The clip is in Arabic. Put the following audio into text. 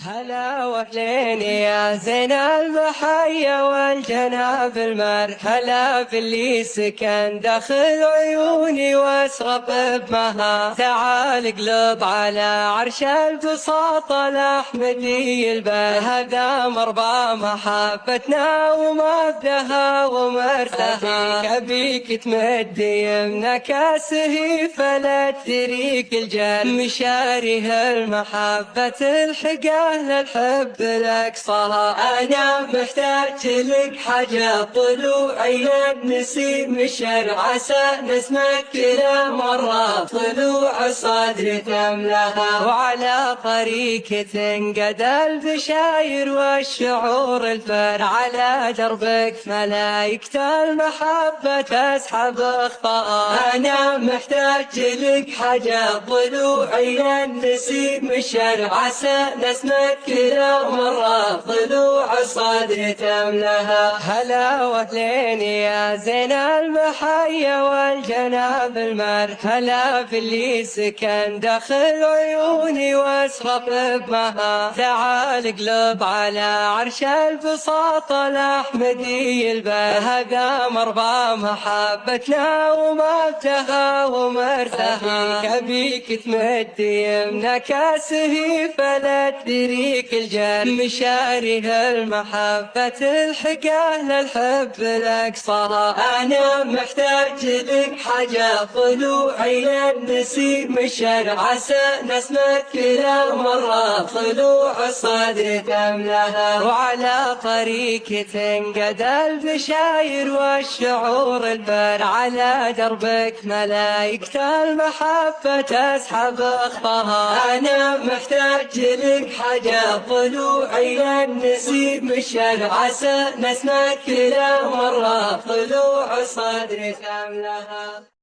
هلا وأهلين يا زين المحيا والجناب المرحلة باللي سكن داخل عيوني واسرب بمها. تعال اقلب على عرش البساطة الأحمدي البر، هذا مربى محبتنا ومبدها ومرتها. أبيك تمد يمنك السهي فلا تريك الجر، مشاريه المحبة الحقه للحب الأقصى. أنا محتاج لك حاجة طلوعي النسيم الشر، عسى نسمك كل مرة طلوع الصدر تملها. وعلى طريقة قد البشاير والشعور الفر، على دربك ملايكة المحبة تسحب اخطاء. أنا محتاج لك حاجة طلوعي النسيم الشر، عسى نسمك كل مرة طلوع الصدر تملها. هلا وأهلين يا زين المحيا والجناب المرحلة باللي سكن داخل عيوني واسرب بمها. تعال اقلب على عرش البساطة الأحمدي البر، هذا مربى محبتنا ومبتها ومرتها. أبيك تمد يمنك السهي فلا تدريك الجر، مشاريه المحبة الحقه للحب الأقصى. أنا محتاج لك حاجة طلوعي النسيم الشر، عسى نسمك كل مرة طلوع الصدر تملها. وعلى طريقة قد البشاير والشعور البر، على دربك ملايكة المحبة تسحب اخطاها. أنا محتاج لك حاجة طلوعي النسيم الشر، عسى نسمك كل مرة طلوع الصدر تملها.